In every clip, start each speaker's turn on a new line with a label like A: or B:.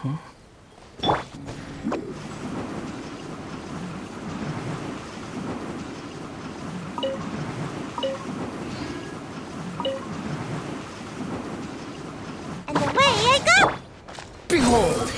A: And away I go!
B: Behold!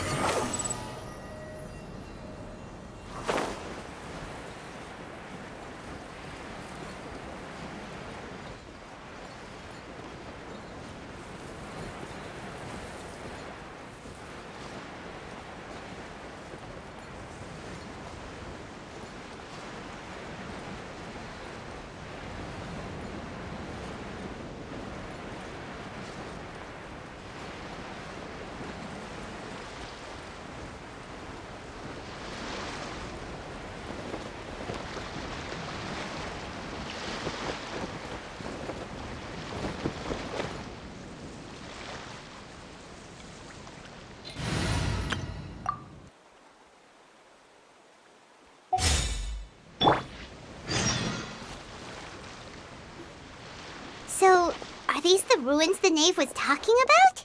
A: So, are these the ruins the knave was talking about?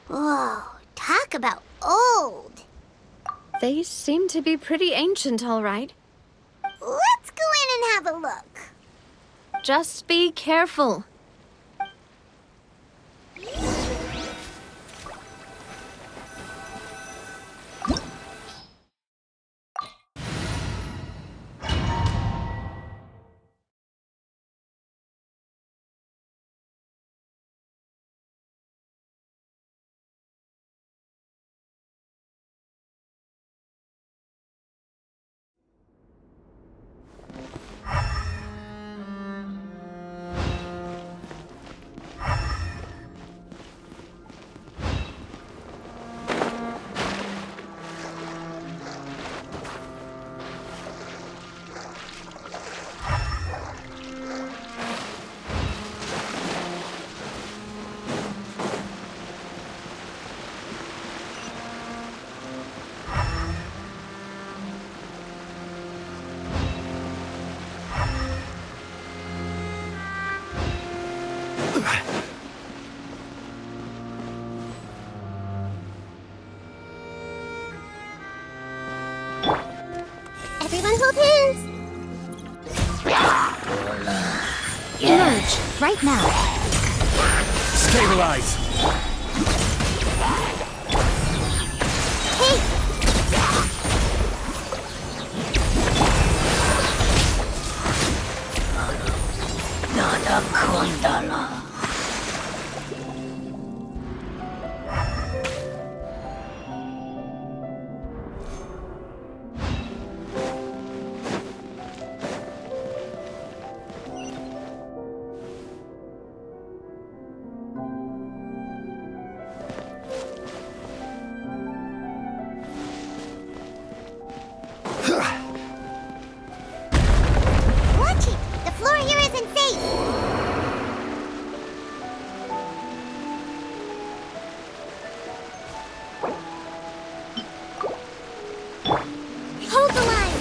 A: Whoa, talk about old.
C: They seem to be pretty ancient, all right.
A: Let's go in and have a look.
C: Just be careful.
A: Everyone hold hands.
D: Emerge right now.
B: Stabilize!
A: Hey!
D: Nada Kundala.
A: Watch it! The floor here isn't safe! Hold the line!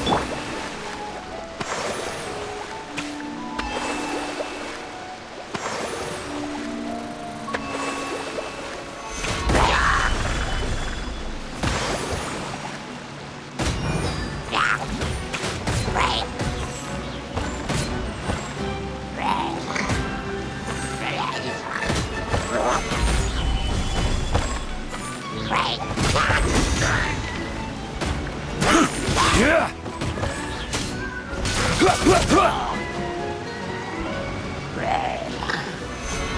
B: Yeah!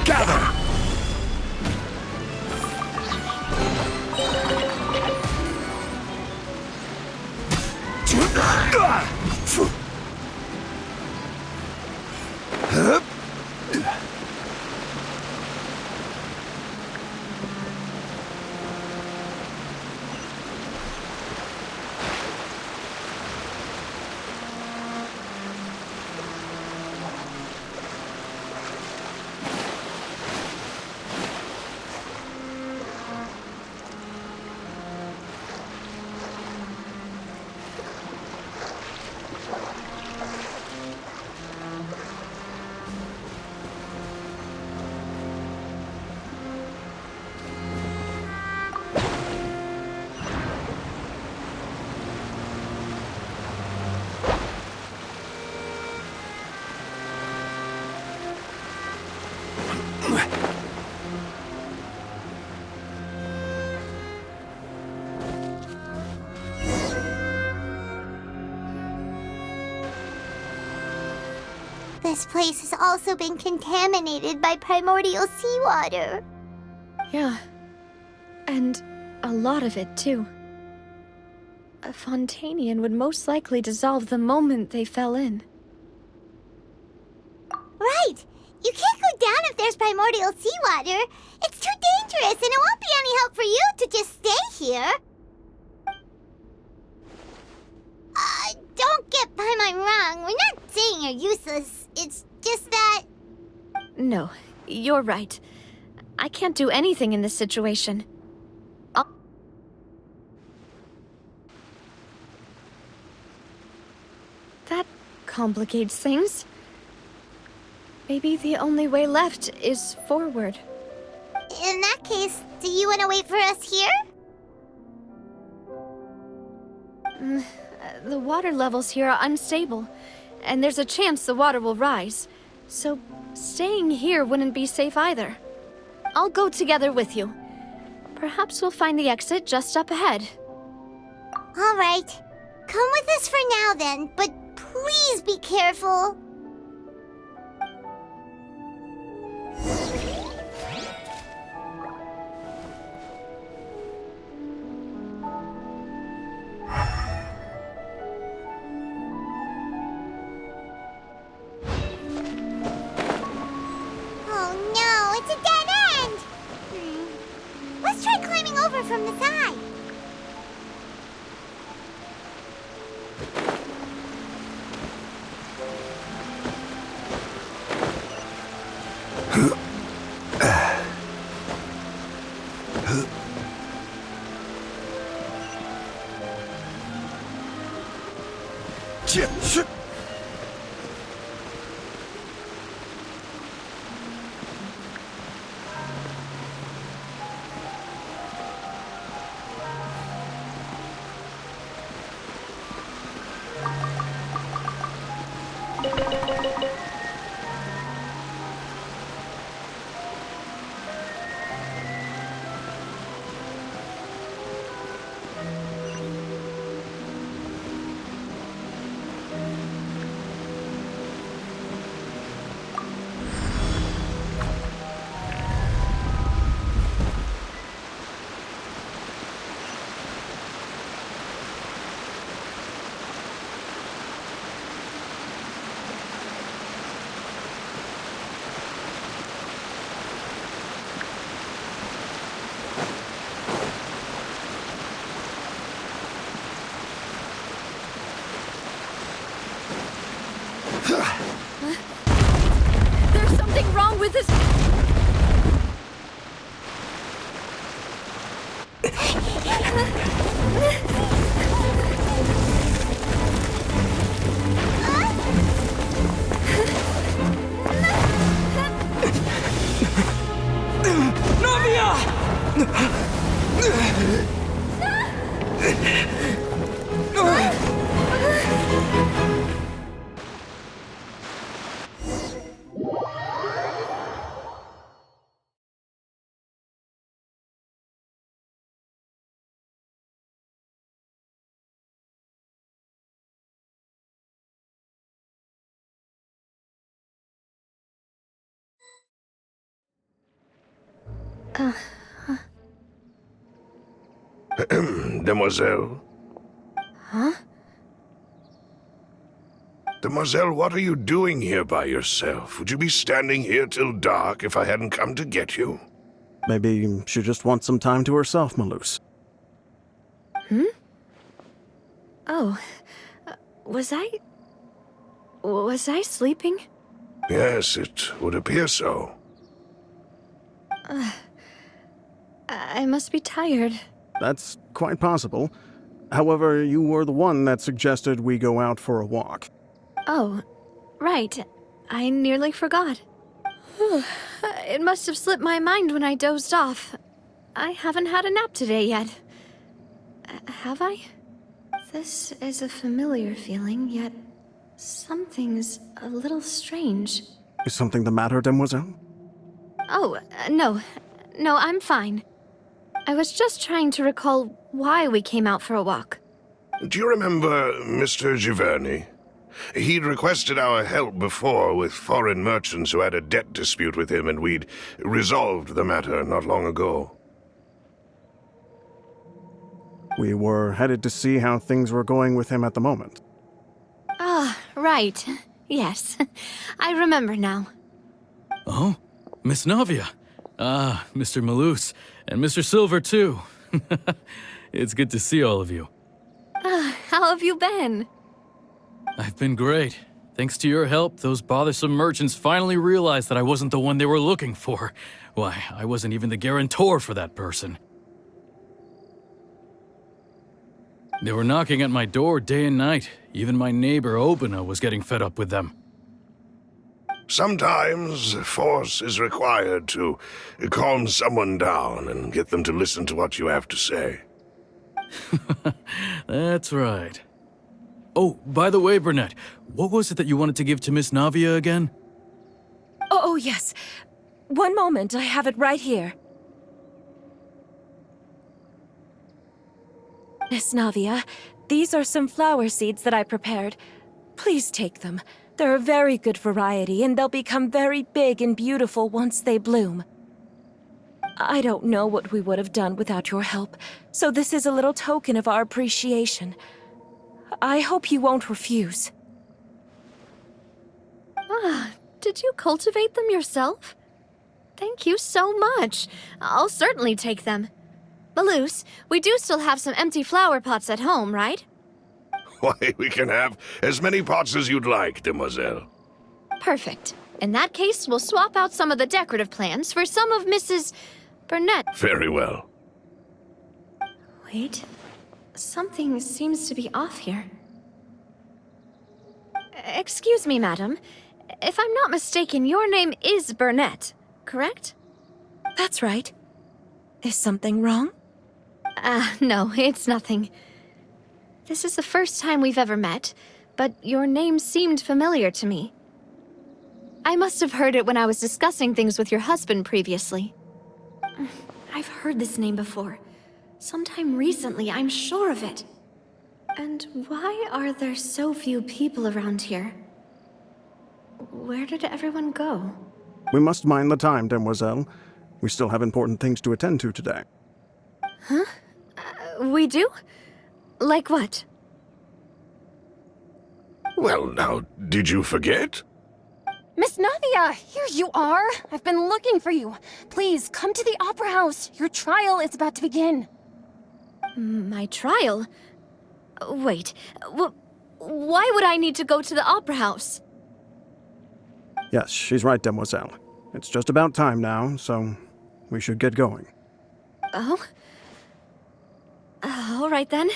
B: Gather!
A: this place has also been contaminated by primordial seawater.
C: Yeah. And a lot of it, too. A Fontanian would most likely dissolve the moment they fell in.
A: Right! You can't go down if there's primordial seawater. It's too dangerous, and it won't be any help for you to just stay here. Don't get by my wrong. We're not saying you're useless. It's just that...
C: No, you're right. I can't do anything in this situation. That complicates things. Maybe the only way left is forward.
A: In that case, do you want to wait for us here?
C: The water levels here are unstable, and there's a chance the water will rise. So staying here wouldn't be safe either. I'll go together with you. Perhaps we'll find the exit just up ahead.
A: All right. Come with us for now then, but please be careful. Oh no, it's a dead end! Let's try climbing over from the side.
C: There's something wrong with this.
B: Demoiselle?
C: Huh?
B: Demoiselle, what are you doing here by yourself? Would you be standing here till dark if I hadn't come to get you?
E: Maybe she just wants some time to herself, Malus.
C: Oh, was I sleeping?
B: Yes, it would appear so.
C: I must be tired.
E: That's quite possible. However, you were the one that suggested we go out for a walk.
C: Oh, right. I nearly forgot. It must have slipped my mind when I dozed off. I haven't had a nap today yet. Have I? This is a familiar feeling, yet something's a little strange.
E: Is something the matter, Demoiselle?
C: Oh, no. No, I'm fine. I was just trying to recall why we came out for a walk.
B: Do you remember Mr. Giverny? He'd requested our help before with foreign merchants who had a debt dispute with him, and we'd resolved the matter not long ago.
E: We were headed to see how things were going with him at the moment.
C: Ah, right. Yes. I remember now.
F: Oh, Miss Navia. Ah, Mr. Malus, and Mr. Silver, too. It's good to see all of you.
C: How have you been?
F: I've been great. Thanks to your help, those bothersome merchants finally realized that I wasn't the one they were looking for. Why, I wasn't even the guarantor for that person. They were knocking at my door day and night. Even my neighbor, Obina, was getting fed up with them.
B: Sometimes force is required to calm someone down and get them to listen to what you have to say.
F: That's right. Oh, by the way, Burnett, what was it that you wanted to give to Miss Navia again?
G: Oh, yes. One moment, I have it right here. Miss Navia, these are some flower seeds that I prepared. Please take them. They're a very good variety, and they'll become very big and beautiful once they bloom. I don't know what we would have done without your help, so this is a little token of our appreciation. I hope you won't refuse.
C: Did you cultivate them yourself? Thank you so much. I'll certainly take them. Malus, we do still have some empty flower pots at home, right?
B: Why, we can have as many pots as you'd like, demoiselle.
C: Perfect. In that case, we'll swap out some of the decorative plants for some of Mrs. Burnett.
B: Very well.
C: Wait. Something seems to be off here. Excuse me, madam. If I'm not mistaken, your name is Burnett, correct?
G: That's right. Is something wrong?
C: No, it's nothing. This is the first time we've ever met, but your name seemed familiar to me. I must have heard it when I was discussing things with your husband previously. I've heard this name before. Sometime recently, I'm sure of it. And why are there so few people around here? Where did everyone go?
E: We must mind the time, demoiselle. We still have important things to attend to today.
C: We do? Like what?
B: Well, now, did you forget?
H: Miss Navia, here you are. I've been looking for you. Please, come to the Opera House. Your trial is about to begin.
C: My trial? Wait, why would I need to go to the Opera House?
E: Yes, she's right, demoiselle. It's just about time now, so we should get going.
C: Oh? All right then.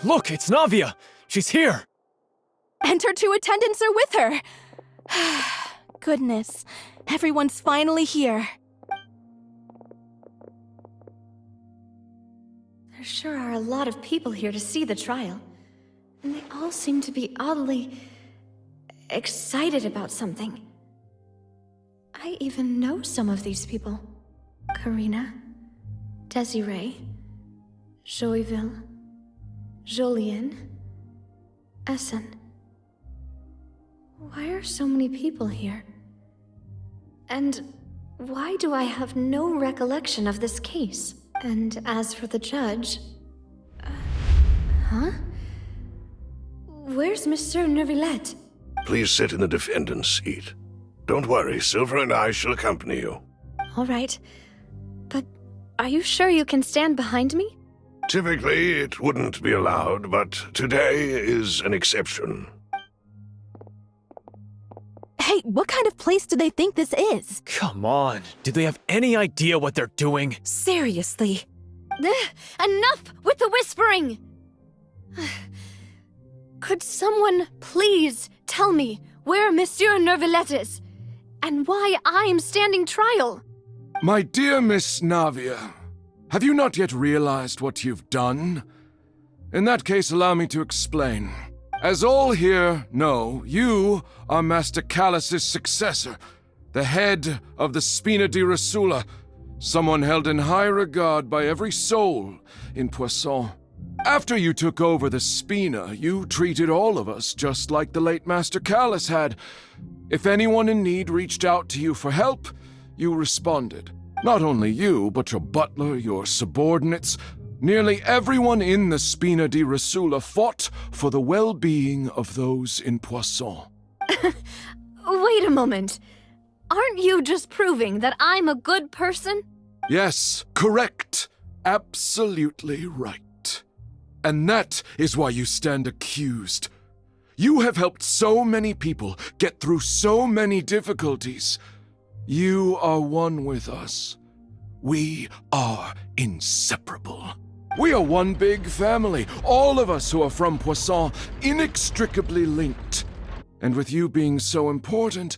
I: Look, it's Navia! She's here!
G: And her two attendants are with her! Goodness, everyone's finally here.
C: There sure are a lot of people here to see the trial. And they all seem to be oddly excited about something. I even know some of these people. Karina, Desiree, Joyville, Jolien, Essen. Why are so many people here? And why do I have no recollection of this case? And as for the judge... huh? Where's Monsieur Neuvillette?
B: Please sit in the defendant's seat. Don't worry, Silver and I shall accompany you.
C: All right. But are you sure you can stand behind me?
B: Typically, it wouldn't be allowed, but today is an exception.
G: Hey, what kind of place do they think this is?
I: Come on, do they have any idea what they're doing?
G: Seriously.
C: Enough with the whispering! Could someone please tell me where Monsieur Neuvillette is? And why I'm standing trial?
J: My dear Miss Navia, have you not yet realized what you've done? In that case, allow me to explain. As all here know, you are Master Callus's successor, the head of the Spina di Rosula, someone held in high regard by every soul in Poisson. After you took over the Spina, you treated all of us just like the late Master Callus had. If anyone in need reached out to you for help, you responded. Not only you, but your butler, your subordinates, nearly everyone in the Spina di Rosula fought for the well-being of those in Poisson.
C: Wait a moment. Aren't you just proving that I'm a good person?
J: Yes, correct. Absolutely right. And that is why you stand accused. You have helped so many people get through so many difficulties. You are one with us. We are inseparable. We are one big family, all of us who are from Poisson, inextricably linked. And with you being so important,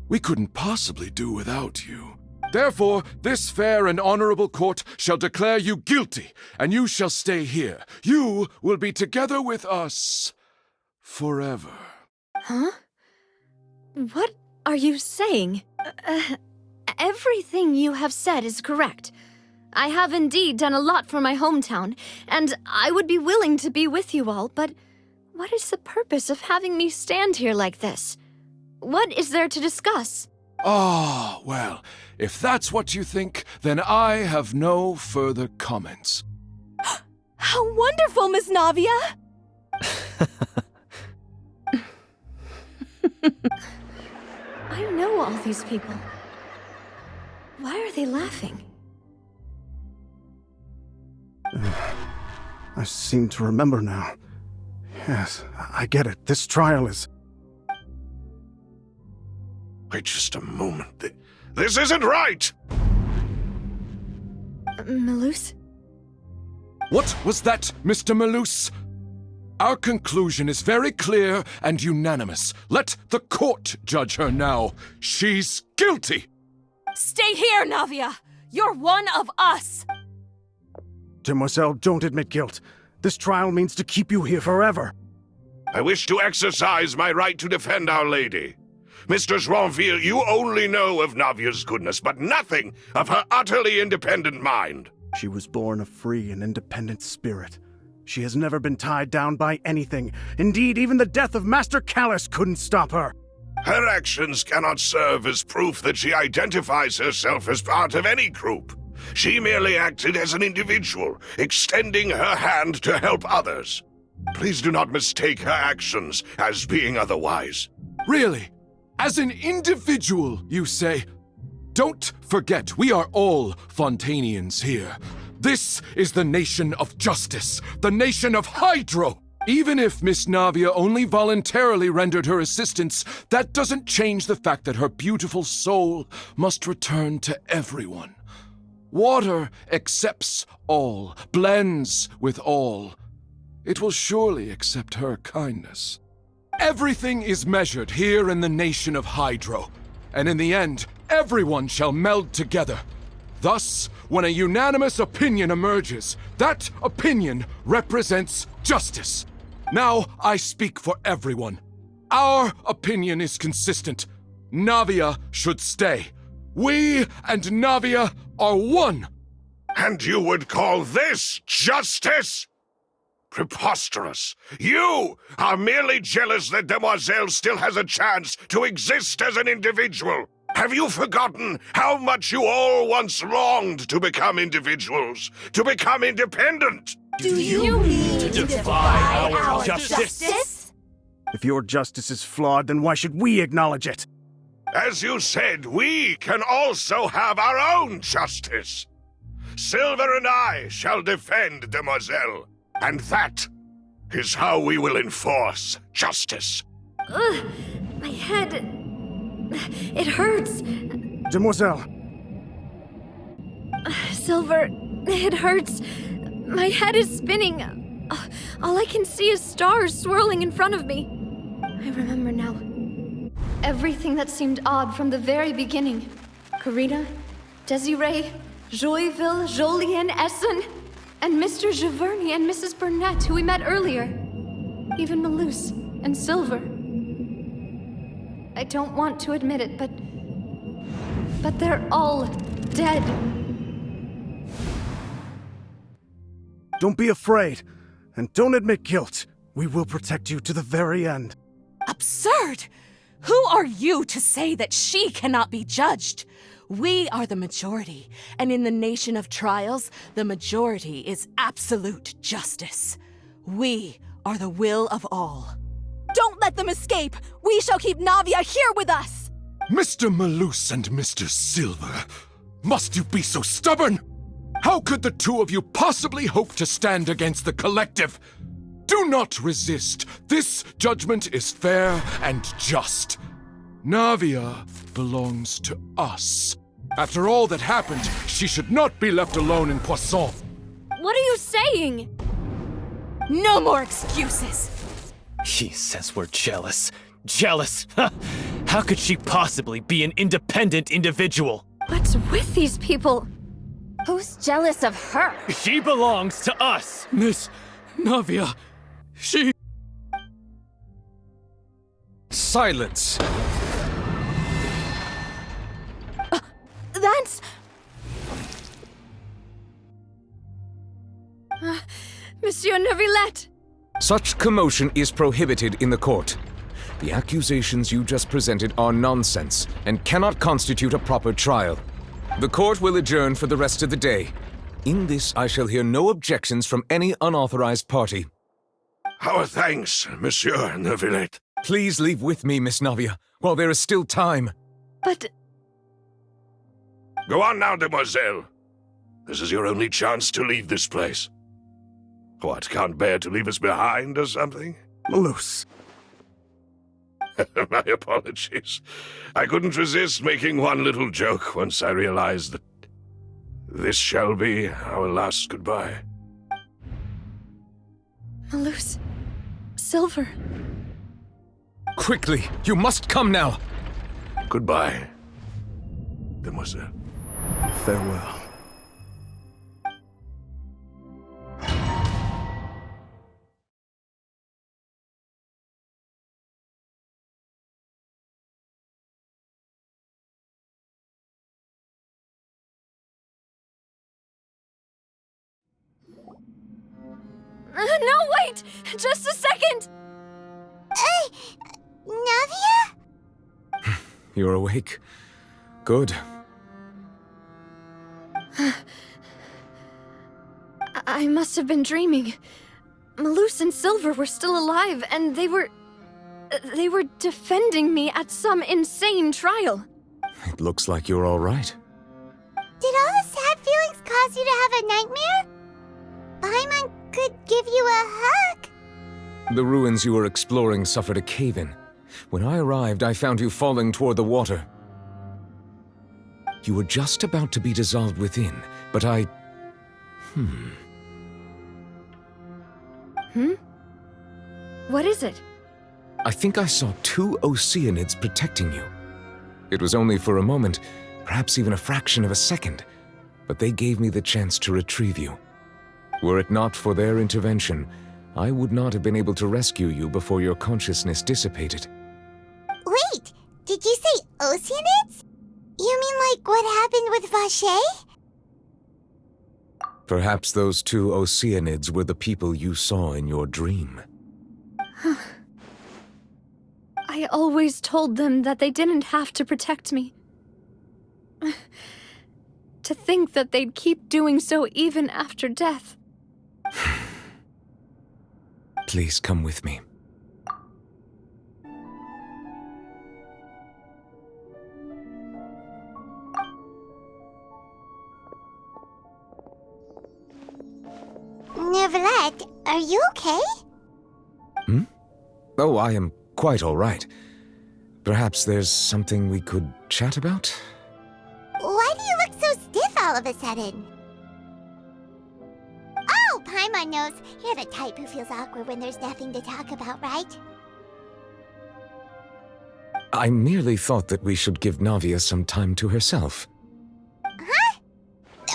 J: we couldn't possibly do without you. Therefore, this fair and honorable court shall declare you guilty, and you shall stay here. You will be together with us forever.
C: Huh? What are you saying? Everything you have said is correct. I have indeed done a lot for my hometown, and I would be willing to be with you all, but what is the purpose of having me stand here like this? What is there to discuss?
J: Ah, well, if that's what you think, then I have no further comments.
G: How wonderful, Miss Navia!
C: I know all these people. Why are they laughing?
E: I seem to remember now. Yes, I get it. This trial is...
B: Wait just a moment. This isn't right!
C: Malus?
J: What was that, Mr. Malus? Our conclusion is very clear and unanimous. Let the court judge her now. She's guilty!
G: Stay here, Navia! You're one of us!
E: Demoiselle, don't admit guilt. This trial means to keep you here forever.
B: I wish to exercise my right to defend Our Lady. Mr. Joinville, you only know of Navia's goodness, but nothing of her utterly independent mind.
E: She was born a free and independent spirit. She has never been tied down by anything. Indeed, even the death of Master Callus couldn't stop her.
B: Her actions cannot serve as proof that she identifies herself as part of any group. She merely acted as an individual, extending her hand to help others. Please do not mistake her actions as being otherwise.
J: Really? As an individual, you say? Don't forget, we are all Fontanians here. This is the nation of justice, the nation of Hydro! Even if Miss Navia only voluntarily rendered her assistance, that doesn't change the fact that her beautiful soul must return to everyone. Water accepts all, blends with all. It will surely accept her kindness. Everything is measured here in the nation of Hydro, and in the end, everyone shall meld together. Thus, when a unanimous opinion emerges, that opinion represents justice. Now I speak for everyone. Our opinion is consistent. Navia should stay. We and Navia are one.
B: And you would call this justice? Preposterous. You are merely jealous that Demoiselle still has a chance to exist as an individual. Have you forgotten how much you all once longed to become individuals, to become independent?
H: Do you mean to defy our
I: justice?
E: If your justice is flawed, then why should we acknowledge it?
B: As you said, we can also have our own justice. Silver and I shall defend Demoiselle, and that is how we will enforce justice.
C: Ugh, my head... It hurts.
E: Demoiselle!
C: Silver, it hurts. My head is spinning. All I can see is stars swirling in front of me. I remember now. Everything that seemed odd from the very beginning. Karina, Desiree, Joyville, Jolien, Essen. And Mr. Giverny and Mrs. Burnett, who we met earlier. Even Malus and Silver. I don't want to admit it, but they're all dead.
E: Don't be afraid, and don't admit guilt. We will protect you to the very end.
K: Absurd! Who are you to say that she cannot be judged? We are the majority, and in the nation of trials, the majority is absolute justice. We are the will of all. Don't let them escape! We shall keep Navia here with us!
J: Mr. Malus and Mr. Silver, must you be so stubborn? How could the two of you possibly hope to stand against the collective? Do not resist. This judgment is fair and just. Navia belongs to us. After all that happened, she should not be left alone in Poisson.
C: What are you saying?
K: No more excuses!
I: She says we're jealous. Jealous? How could she possibly be an independent individual?
C: What's with these people?
H: Who's jealous of her?
I: She belongs to us!
F: Miss Navia, she...
I: Silence!
K: That's...
C: Monsieur Neuvillette!
L: Such commotion is prohibited in the court. The accusations you just presented are nonsense and cannot constitute a proper trial. The court will adjourn for the rest of the day. In this, I shall hear no objections from any unauthorized party.
B: Our thanks, Monsieur Neuvillette.
L: Please leave with me, Miss Navia, while there is still time.
C: But...
B: Go on now, demoiselle. This is your only chance to leave this place. What, can't bear to leave us behind or something?
E: Malus.
B: My apologies. I couldn't resist making one little joke once I realized that this shall be our last goodbye.
C: Malus. Silver.
L: Quickly, you must come now!
B: Goodbye, demoiselle.
E: Farewell.
C: No, wait! Just a second!
A: Navia?
L: You're awake. Good.
C: I must have been dreaming. Malus and Silver were still alive, and they were defending me at some insane trial.
L: It looks like you're all right.
A: Did all the sad feelings cause you to have a nightmare? Paimon could give you a hug.
L: The ruins you were exploring suffered a cave-in. When I arrived, I found you falling toward the water. You were just about to be dissolved within, but I...
C: What is it?
L: I think I saw 2 Oceanids protecting you. It was only for a moment, perhaps even a fraction of a second, but they gave me the chance to retrieve you. Were it not for their intervention, I would not have been able to rescue you before your consciousness dissipated.
A: Wait, did you say Oceanids? You mean like what happened with Vacher?
L: Perhaps those 2 Oceanids were the people you saw in your dream.
C: I always told them that they didn't have to protect me. To think that they'd keep doing so even after death.
L: Please come with me.
A: Neuvillette, are you okay?
L: Oh, I am quite all right. Perhaps there's something we could chat about?
A: Why do you look so stiff all of a sudden? Oh, Paimon knows. You're the type who feels awkward when there's nothing to talk about, right?
L: I merely thought that we should give Navia some time to herself.
A: Huh?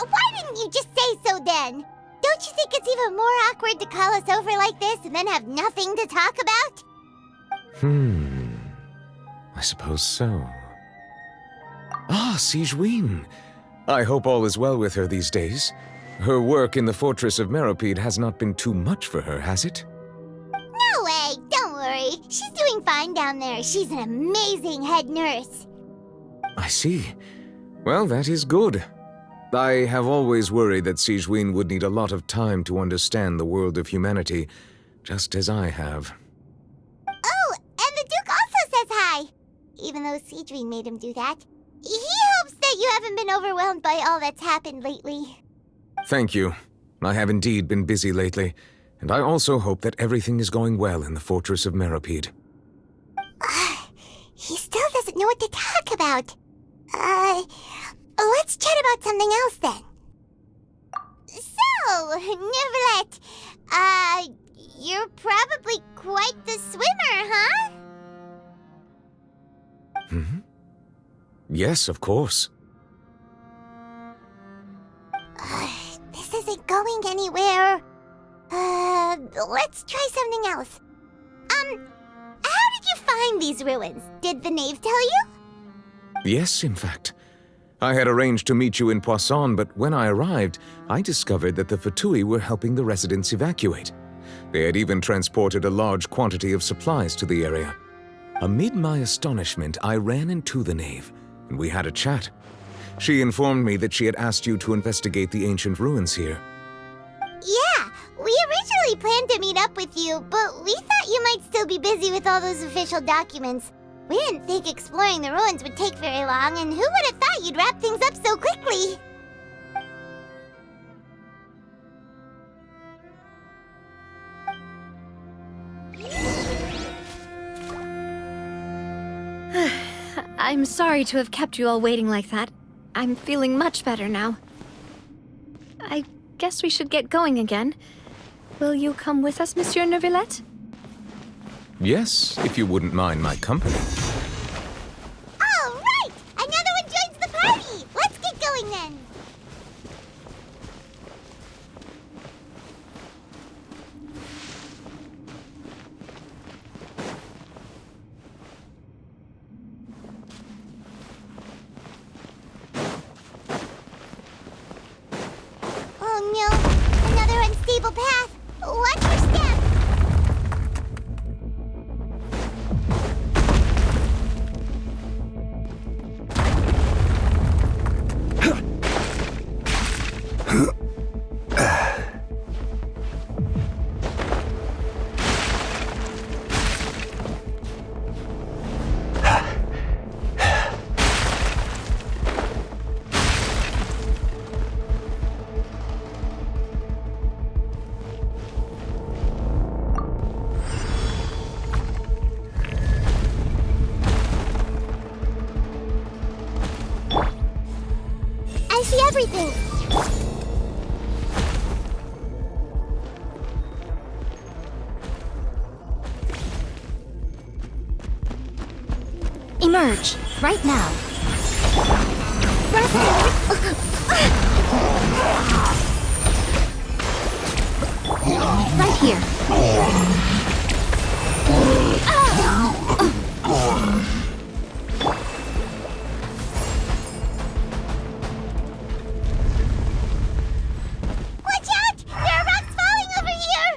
A: Why didn't you just say so then? Don't Don't you think it's even more awkward to call us over like this and then have nothing to talk about?
L: I suppose so. Ah, Sigewinne. I hope all is well with her these days. Her work in the Fortress of Meropide has not been too much for her, has it?
A: No way! Don't worry. She's doing fine down there. She's an amazing head nurse.
L: I see. Well, that is good. I have always worried that Sigewinne would need a lot of time to understand the world of humanity, just as I have.
A: Oh, and the Duke also says hi! Even though Sigewinne made him do that. He hopes that you haven't been overwhelmed by all that's happened lately.
L: Thank you. I have indeed been busy lately, and I also hope that everything is going well in the Fortress of Meropide.
A: He still doesn't know what to talk about. Let's chat about something else then. So, Neuvillette, you're probably quite the swimmer, huh?
L: Yes, of course.
A: This isn't going anywhere. Let's try something else. How did you find these ruins? Did the knave tell you?
L: Yes, in fact. I had arranged to meet you in Poisson, but when I arrived, I discovered that the Fatui were helping the residents evacuate. They had even transported a large quantity of supplies to the area. Amid my astonishment, I ran into the knave, and we had a chat. She informed me that she had asked you to investigate the ancient ruins here.
A: Yeah, we originally planned to meet up with you, but we thought you might still be busy with all those official documents. We didn't think exploring the ruins would take very long, and who would have thought you'd wrap things up so quickly?
C: I'm sorry to have kept you all waiting like that. I'm feeling much better now. I guess we should get going again. Will you come with us, Monsieur Neuvillette?
L: Yes, if you wouldn't mind my company.
A: All right! Another one joins the party! Let's get going then! Oh no! Another unstable path! Watch your step! I see everything!
H: Emerge, right now. Right here.
A: Watch out! There are rocks falling over here!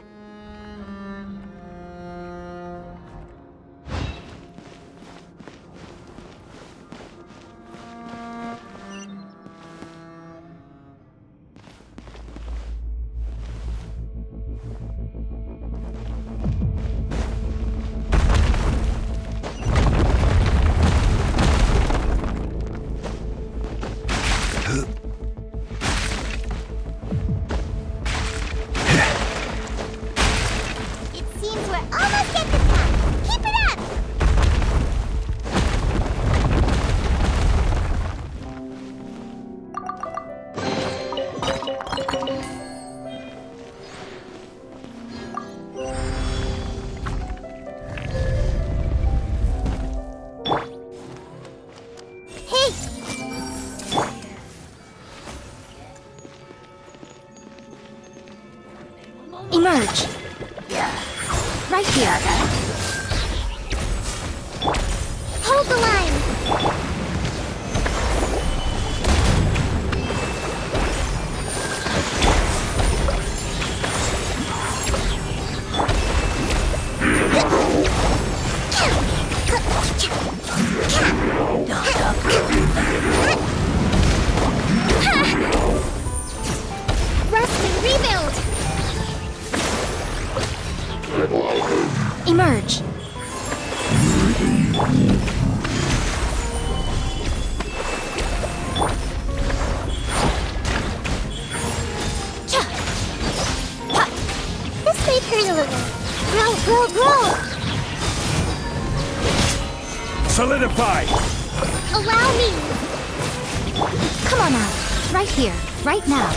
H: Emerge. Right here.
A: Hold the line.
H: Rest and rebuild. Emerge.
A: This may hurt a little. Grow.
E: Solidify!
A: Allow me.
H: Come on out. Right here. Right now.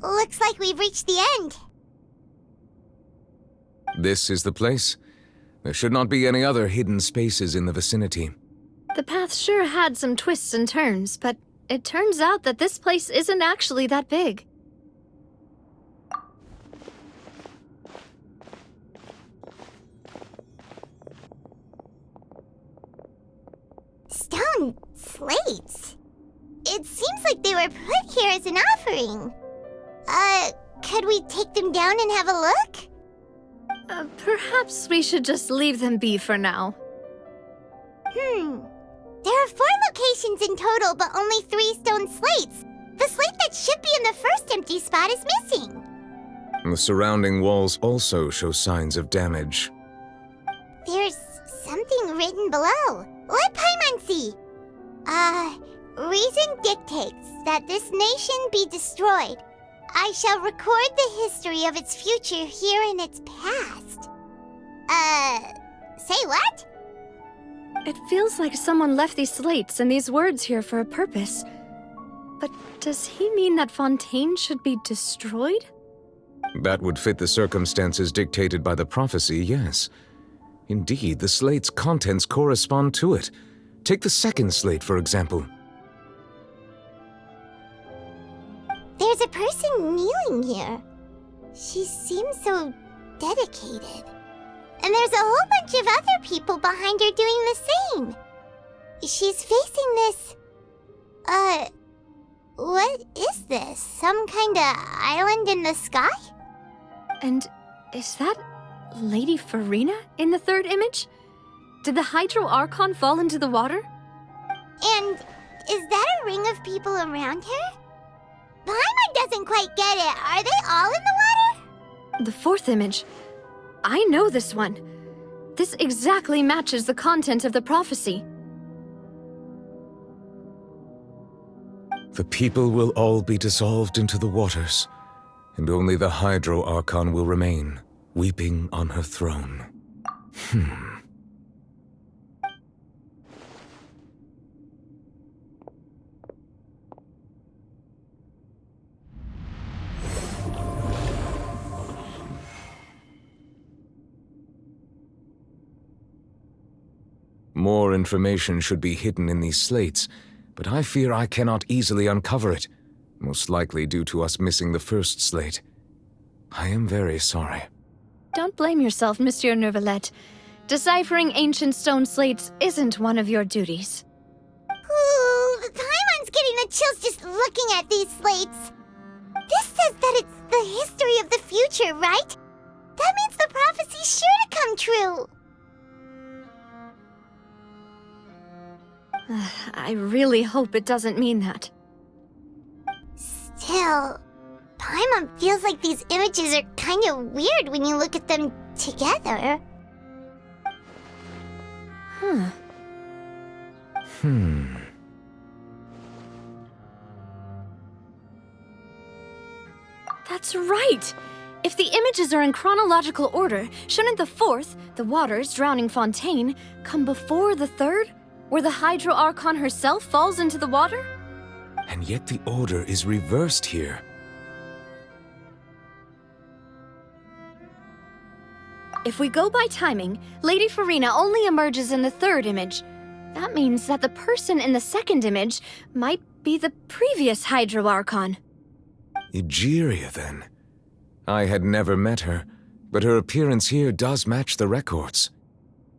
A: Looks like we've reached the end.
L: This is the place. There should not be any other hidden spaces in the vicinity.
C: The path sure had some twists and turns, but it turns out that this place isn't actually that big.
A: Stone slates. It seems like they were put here as an offering. Could we take them down and have a look?
C: Perhaps we should just leave them be for now.
A: There are 4 locations in total, but only 3 stone slates. The slate that should be in the first empty spot is missing.
L: The surrounding walls also show signs of damage.
A: There's something written below. Let Paimon see. Reason dictates that this nation be destroyed. I shall record the history of its future here in its past. Say what?
C: It feels like someone left these slates and these words here for a purpose. But does he mean that Fontaine should be destroyed?
L: That would fit the circumstances dictated by the prophecy, yes. Indeed, the slate's contents correspond to it. Take the second slate, for example.
A: There's a person kneeling here. She seems so dedicated. And there's a whole bunch of other people behind her doing the same. She's facing this... what is this? Some kind of island in the sky?
C: And is that Lady Farina in the third image? Did the Hydro Archon fall into the water?
A: And is that a ring of people around her? Paimon doesn't quite get it. Are they all in the water?
C: The fourth image. I know this one. This exactly matches the content of the prophecy.
L: The people will all be dissolved into the waters, and only the Hydro Archon will remain, weeping on her throne. More information should be hidden in these slates, but I fear I cannot easily uncover it. most likely due to us missing the first slate. I am very sorry.
C: Don't blame yourself, Monsieur Neuvillette. Deciphering ancient stone slates isn't one of your duties.
A: Ooh, Paimon's getting the chills just looking at these slates. This says that it's the history of the future, right? That means the prophecy's sure to come true.
C: I really hope it doesn't mean that.
A: Still, Paimon feels like these images are kind of weird when you look at them together.
C: That's right! If the images are in chronological order, shouldn't the fourth, the waters drowning Fontaine, come before the third, where the Hydro Archon herself falls into the water?
L: And yet the order is reversed here.
C: If we go by timing, Lady Farina only emerges in the third image. That means that the person in the second image might be the previous Hydro Archon.
L: Egeria, then. I had never met her, but her appearance here does match the records.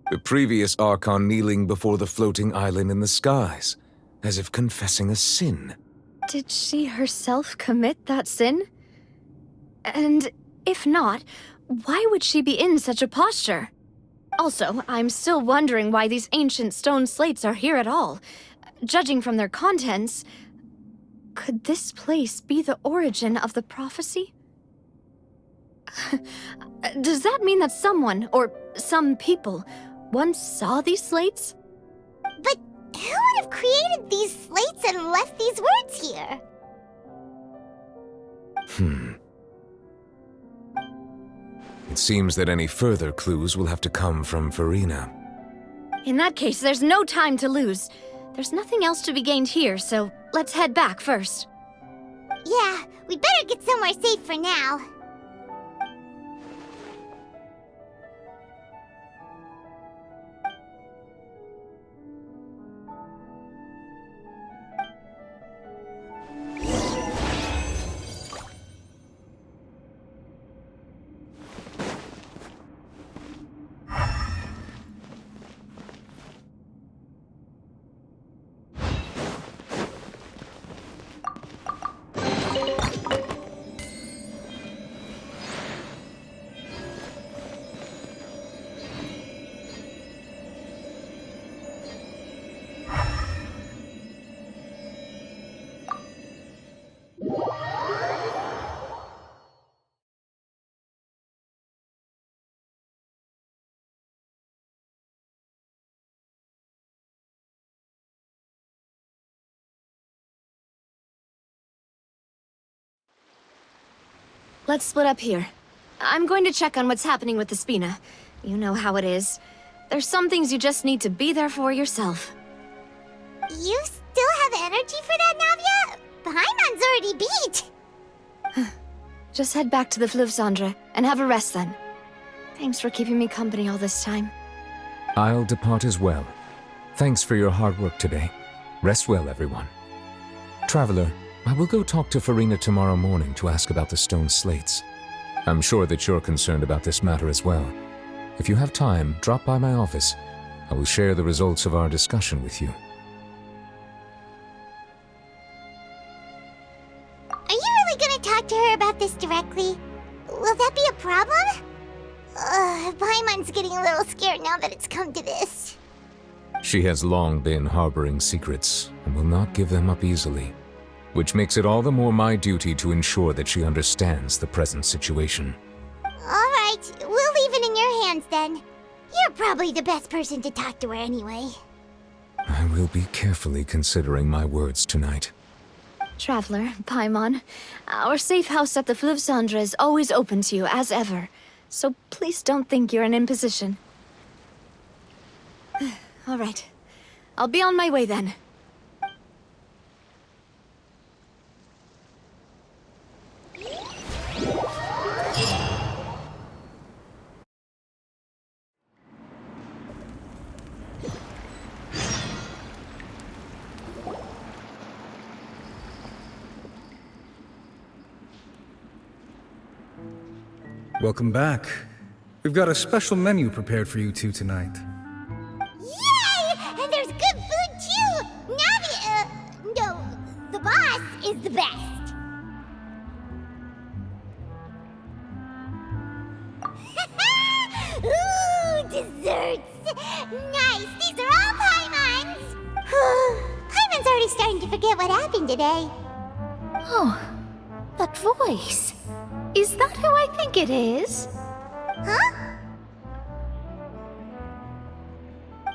L: The previous Archon kneeling before the floating island in the skies, as if confessing a sin.
C: Did she herself commit that sin? And if not, why would she be in such a posture? Also, I'm still wondering why these ancient stone slates are here at all. Judging from their contents, could this place be the origin of the prophecy? Does that mean that someone, or some people, once saw these slates?
A: But who would have created these slates and left these words here?
L: It seems that any further clues will have to come from Farina.
C: In that case, there's no time to lose. There's nothing else to be gained here, so let's head back first.
A: Yeah, we better get somewhere safe for now.
C: Let's split up here. I'm going to check on what's happening with the Spina. You know how it is. There's some things you just need to be there for yourself.
A: You still have energy for that, Navia? Paimon's already beat.
C: Just head back to the Fleuve Cendre and have a rest then. Thanks for keeping me company all this time.
L: I'll depart as well. Thanks for your hard work today. Rest well, everyone. Traveler, I will go talk to Farina tomorrow morning to ask about the stone slates. I'm sure that you're concerned about this matter as well. If you have time, drop by my office. I will share the results of our discussion with you.
A: Are you really gonna talk to her about this directly? Will that be a problem? Paimon's getting a little scared now that it's come to this.
L: She has long been harboring secrets and will not give them up easily, which makes it all the more my duty to ensure that she understands the present situation.
A: Alright, we'll leave it in your hands then. You're probably the best person to talk to her anyway.
L: I will be carefully considering my words tonight.
C: Traveler, Paimon, our safe house at the Fleuve Cendre is always open to you, as ever. So please don't think you're an imposition. All right. I'll be on my way then.
M: Welcome back. We've got a special menu prepared for you two tonight.
A: Yay! And there's good food too! No, the boss is the best. Ooh, desserts! Nice! These are all Paimon's! Paimon's already starting to forget what happened today.
C: Oh, that voice. Is that who I think it is?
A: Huh?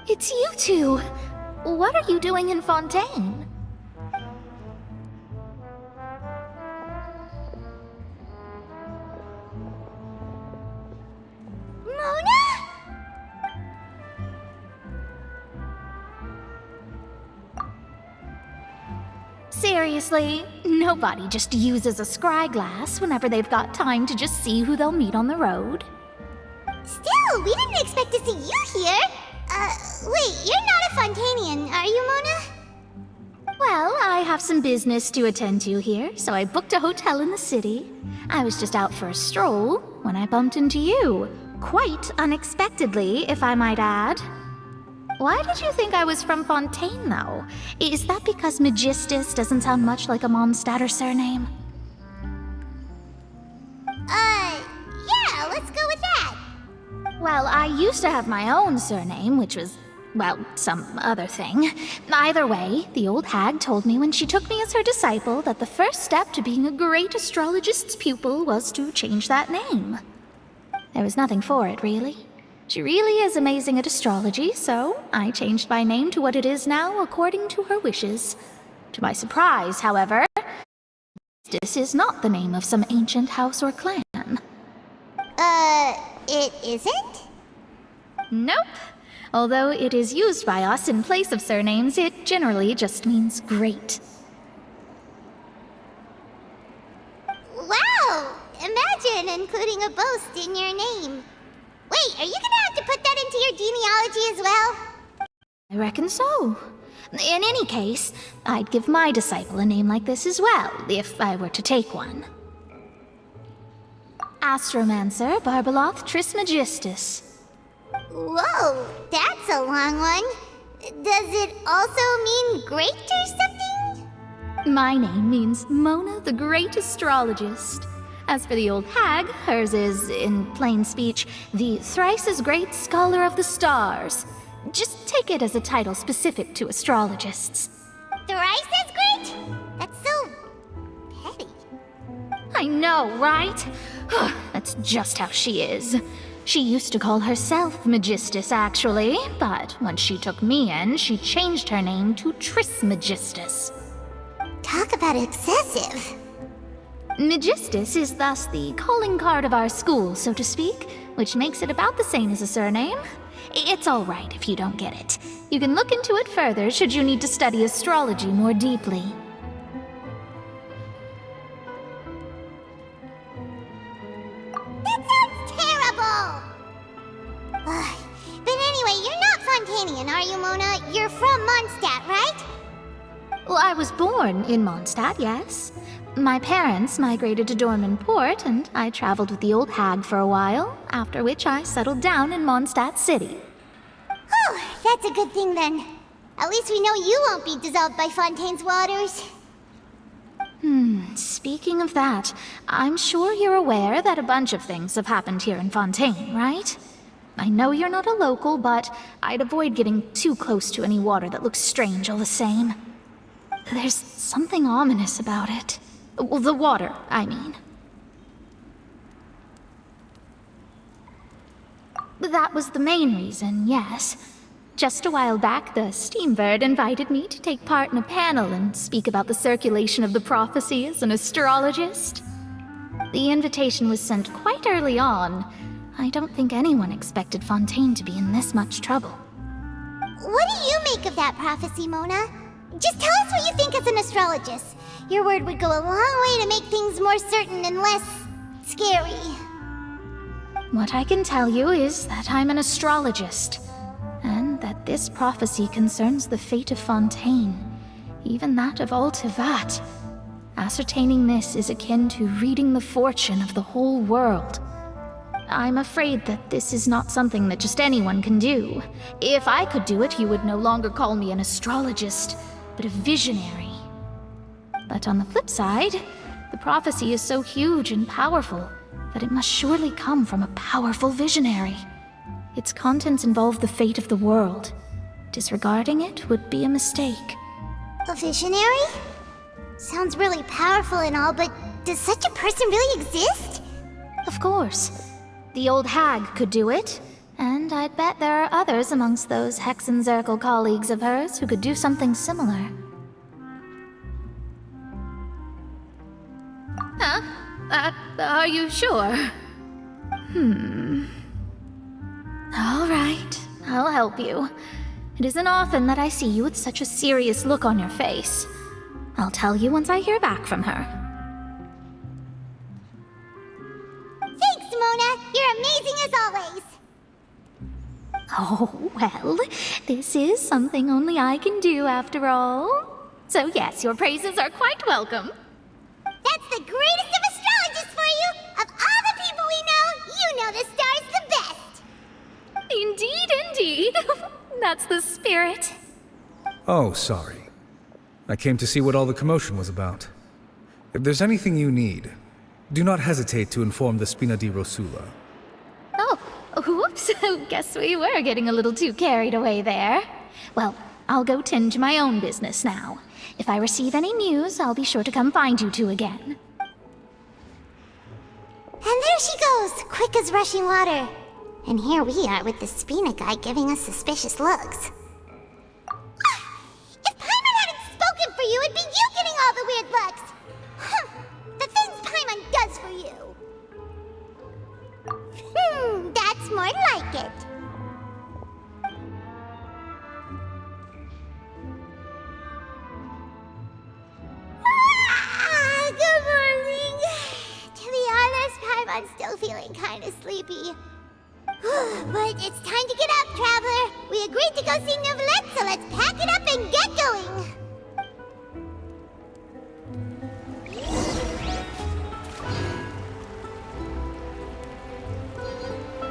C: It's you two. What are you doing in Fontaine?
A: Mona?
C: Seriously, nobody just uses a scry glass whenever they've got time to just see who they'll meet on the road.
A: Still, we didn't expect to see you here. Wait, you're not a Fontanian, are you, Mona?
C: Well, I have some business to attend to here, so I booked a hotel in the city. I was just out for a stroll when I bumped into you. Quite unexpectedly, if I might add. Why did you think I was from Fontaine, though? Is that because Magistus doesn't sound much like a Mondstadter surname?
A: Yeah, let's go with that.
C: Well, I used to have my own surname, which was, well, some other thing. Either way, the old hag told me when she took me as her disciple that the first step to being a great astrologist's pupil was to change that name. There was nothing for it, really. She really is amazing at astrology, so I changed my name to what it is now according to her wishes. To my surprise, however, this is not the name of some ancient house or clan.
A: It isn't?
C: Nope. Although it is used by us in place of surnames, it generally just means great.
A: Wow! Imagine including a boast in your name. Wait, are you gonna have to put that into your genealogy as well?
C: I reckon so. In any case, I'd give my disciple a name like this as well, if I were to take one. Astromancer Barbeloth Trismegistus.
A: Whoa, that's a long one. Does it also mean great or something?
C: My name means Mona the Great Astrologist. As for the old hag, hers is, in plain speech, the thrice-as-great Scholar of the Stars. Just take it as a title specific to astrologists.
A: Thrice as great? That's so petty.
C: I know, right? That's just how she is. She used to call herself Magistus, actually, but once she took me in, she changed her name to Trismegistus.
A: Talk about excessive.
C: Magistus is thus the calling card of our school, so to speak, which makes it about the same as a surname. It's all right if you don't get it. You can look into it further should you need to study astrology more deeply.
A: That sounds terrible! But anyway, you're not Fontanian, are you, Mona? You're from Mondstadt, right?
C: Well, I was born in Mondstadt, yes. My parents migrated to Dorman Port, and I traveled with the old hag for a while, after which I settled down in Mondstadt City.
A: Oh, that's a good thing then. At least we know you won't be dissolved by Fontaine's waters.
C: Speaking of that, I'm sure you're aware that a bunch of things have happened here in Fontaine, right? I know you're not a local, but I'd avoid getting too close to any water that looks strange all the same. There's something ominous about it. Well, the water, I mean. That was the main reason, yes. Just a while back, the Steambird invited me to take part in a panel and speak about the circulation of the prophecy as an astrologist. The invitation was sent quite early on. I don't think anyone expected Fontaine to be in this much trouble.
A: What do you make of that prophecy, Mona? Just tell us what you think as an astrologist. Your word would go a long way to make things more certain and less scary.
C: What I can tell you is that I'm an astrologist, and that this prophecy concerns the fate of Fontaine, even that of all Tevat. Ascertaining this is akin to reading the fortune of the whole world.
N: I'm afraid that this is not something that just anyone can do. If I could do it, you would no longer call me an astrologist, but a visionary. But on the flip side, the prophecy is so huge and powerful that it must surely come from a powerful visionary. Its contents involve the fate of the world. Disregarding it would be a mistake.
A: A visionary? Sounds really powerful and all, but does such a person really exist?
N: Of course. The old hag could do it, and I'd bet there are others amongst those Hexenzirkel colleagues of hers who could do something similar.
C: Huh? Are you sure?
N: All right, I'll help you. It isn't often that I see you with such a serious look on your face. I'll tell you once I hear back from her.
A: Thanks, Mona. You're amazing as always.
N: Oh, well, this is something only I can do after all. So yes, your praises are quite welcome.
A: That's the greatest of astrologists for you! Of all the people we know, you know the star's the best!
N: Indeed, indeed. That's the spirit.
M: Oh, sorry. I came to see what all the commotion was about. If there's anything you need, do not hesitate to inform the Spina di Rosula.
N: Oh, whoops. Guess we were getting a little too carried away there. Well, I'll go tend to my own business now. If I receive any news, I'll be sure to come find you two again.
A: And there she goes, quick as rushing water. And here we are with the Spina guy giving us suspicious looks. If Paimon hadn't spoken for you, it'd be you getting all the weird looks. The things Paimon does for you. That's more like it. Good morning. To be honest, Paimon's still feeling kind of sleepy. But it's time to get up, Traveler. We agreed to go see Neuvillette, so let's pack it up and get going.